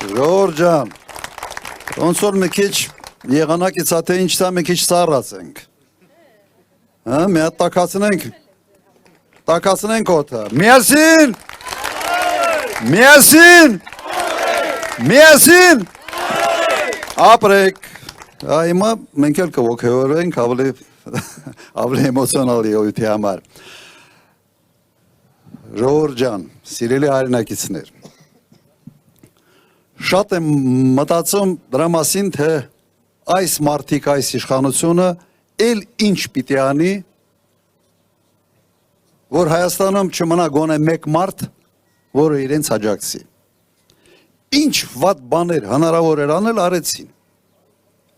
Ժողովուրդ ջան, ոնց որ մի քիչ եղանակից թե ինչ սա մի քիչ սառացենք։ Հա, մի հատ տակացնենք օդը։ Միասին։ Ապրեք։ Հիմա մենք էլ կողքեորենք ավելի էմոցիոնալ յոթի համար։ Ժողովուրդ ջան, սիրելի հայրենակիցներ, շատ եմ մտածում դրա մասին, թե այս մարդիկ, այս իշխանությունը էլ ինչ պիտի անի, որ Հայաստանում չմնա գոնե մեկ մարդ, որը իրենց աջակցի։ Ինչ վատ բաներ հնարավոր էր անել, արեցին։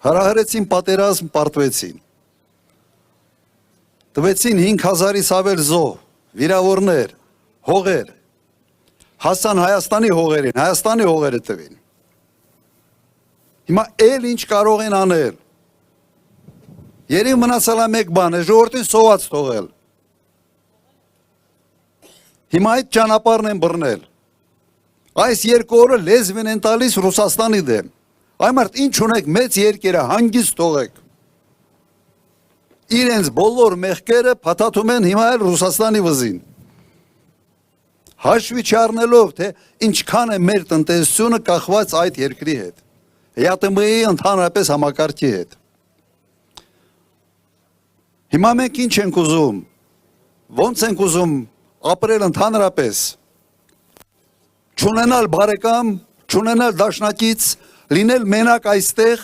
Հրահրեցին պատերազմ, պարտվեցին։ Տվեցին 5000-ից ավել զոհ, վիրավորներ, հողեր, հասան Հայաստանի հողերին, Հայաստանի հողերը տվին։ Հիմա էլ ինչ կարող են անել։ Երևի մնացել է մեկ բան է, ժողովրդին սոված թողել։ Հիմա այդ ճանապարհն են բռնել։ Այս երկու օրը լեզվին են տալիս Ռուսաստանի դեմ։ Այ մարդ ինչ ունեք մեծ երկերը հանգիստ թողեք։ Իրենց բոլոր մեղքերը փաթաթում են հիմա էլ Ռուսաստանի վզին։ Հաշվի չառնելով, թե ինչքան է մեր տնտեսությունը կախված այդ երկրի հետ։ ԵԱՏՄ-ի ընդհանրապես համակարգի հետ։ Հիմա մենք ինչ ենք ուզում, ոնց ենք ուզում ապրել ընդհանրապես, չունենալ բարեկամ, չունենալ դաշնակից, լինել մենակ այստեղ,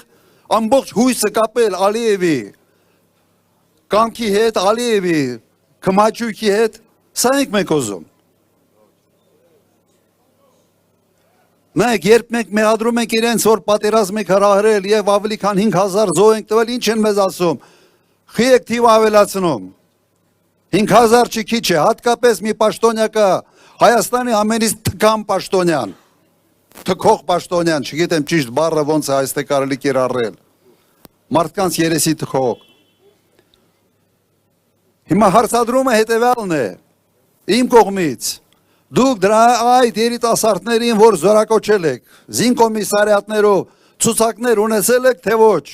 ամբողջ հույսը կապել Ալիևի կամքի հետ, Ալիևի քմաչուկի հետ, սա ենք մենք ուզում։ Նայեք, երբ մենք մեղադրում ենք իրենց, որ պատերազմ եք հրահրել և ավելի քան 5000 զոհ ենք տվել, ինչ են մեզ ասում, խի եք թիվ ավելացնում, 5000 չի քիչ է, հատկապես մի պաշտոնյա կա, Հայաստանի ամենից թքամ պաշտոնյան, թքող պաշտոնյան, չգիտեմ ճիշտ բառը ոնց է այստեղ կարելի կիրառել, մարդկանց երեսի թքող։ Հիմա հարցադրումը հետևյալն է, իմ կողմից, դուք դրա այդ երիտասարդներին, որ զորակոչել եք, զինկոմիսարիատներով ցուցակներ ունեցել եք, թե ոչ,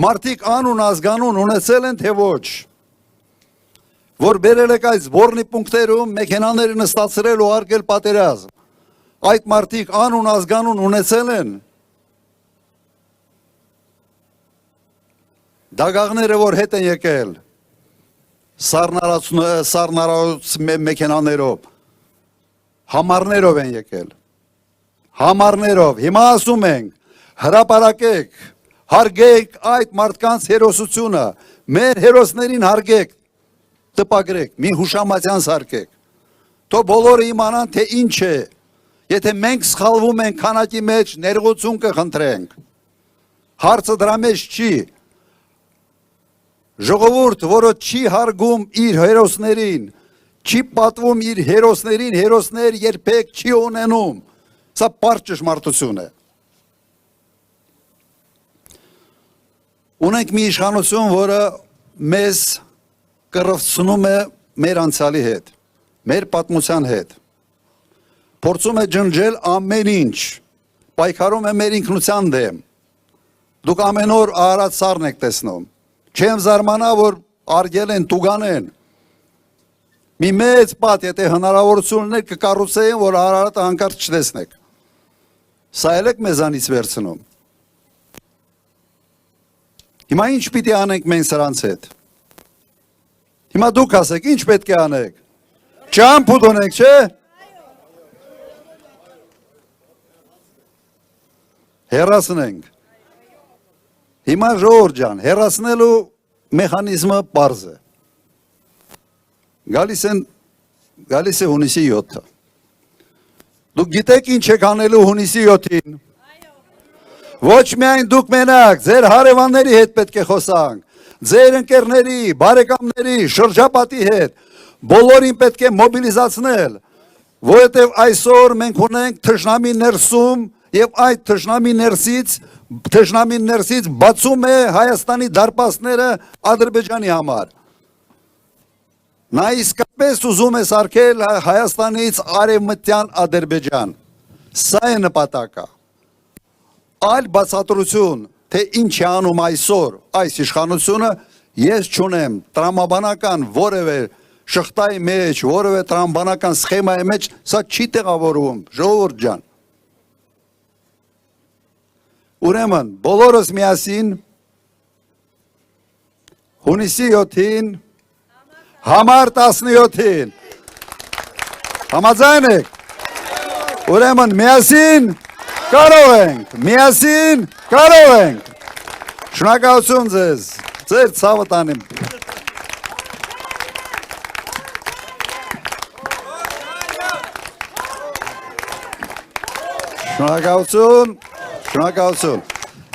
մարդիկ անուն ազգանուն ունեցել են, թե ոչ, որ բերել եք այս զբորնի պունկտերում մեքենաների նստացրել ու արգել պատերազմ, այդ մարդիկ անուն ազգանուն ունեցել են, դագաղները, որ հետ են եկել, սառնարարոց մեքենաներով, համարներով են եկել, համարներով, հիմա ասում ենք, հրապարակեք, հարգեք այդ մարդկանց հերոսությունը, մեր հերոսներին հարգեք, տպագրեք, մի հուշամատյան սարքեք, թո բոլորը իմանան, թե ինչ է, եթե մենք սխալվում ենք քանակի մեջ, ներողություն կխնդրենք, հարցը դրա մեջ չի, ժողովուրդ, որը չի հարգում իր հերոսներին, չի պատվում իր հերոսներին, հերոսներ երբեք չի ունենում, սա պարզ ճշմարտություն է։ Ունենք մի իշխանություն, որը մեզ կռվցնում է մեր անցյալի հետ, մեր պատմության հետ, փորձում է ջնջել ամեն ինչ, պայքարում է մեր ինքնության դեմ, դուք ամեն օր Արարատ սառն եք տեսնում, չեմ զարմանա, որ արգել են, տուգանեն, մի մեծ պատ, եթե հնարավորություններ կկառուցեին, որ Արարատը հանկարծ չտեսնեք, սա էլ եք մեզանից վերցնում, հիմա ինչ պիտի անենք մենք սրանց հետ, հիմա դուք ասեք, ինչ պետք է անեք, ճամփուդ ունենք, չէ, հեռացնենք, հիմա ժողովուրդ ջան, հեռացնելու մեխանիզմը պարզ է, գալիս է հունիսի 7-ը, դուք գիտեք ինչ եք անելու հունիսի 7-ին, ոչ միայն դուք մենակ, ձեր հարևանների հետ պետք է խոսանք, ձեր ընկերների, բարեկամների, շրջապատի հետ, բոլորին պետք է մոբիլիզացնել, որովհետև այսօր մենք ունենք թշնամի ներսում և այդ թշնամի ներսից բացում է Հայաստանի դարպասները Ադրբեջանի համար։ Նա իսկապես ուզում է սարքել Հայաստանից արևմտյան Ադրբեջան։ Սա է նպատակը։ այլ բացատրություն, թե ինչ է անում այսօր այս իշխանությունը, ես չունեմ տրամաբանական որևէ շղթայի մեջ, որևէ տրամաբանական սխեմայի մեջ, սա չի տեղավորվում, ժողովուրդ ջան։ Ուրեմն, բոլորս միասին հունիսի 7-ին, համար 17-ին, համաձայն եք, ուրեմն միասին կարող ենք, միասին կարող ենք, շնորհակալություն ձեզ, ձեր ցավը տանեմ։ Շնորհակալություն, շնորհակալություն։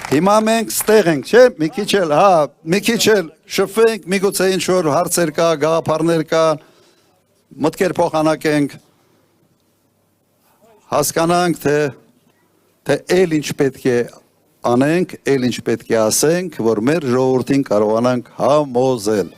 Հիմա մենք ստեղ ենք, չէ՞, մի քիչ էլ շփվենք, միգուցե ինչ-որ հարցեր կա, գաղափարներ կա, մտքեր փոխանակենք, հասկանանք, թե էլ ինչ պետք է անենք, էլ ինչ պետք է ասենք, որ մեր ժողովրդին կարողանանք համոզել։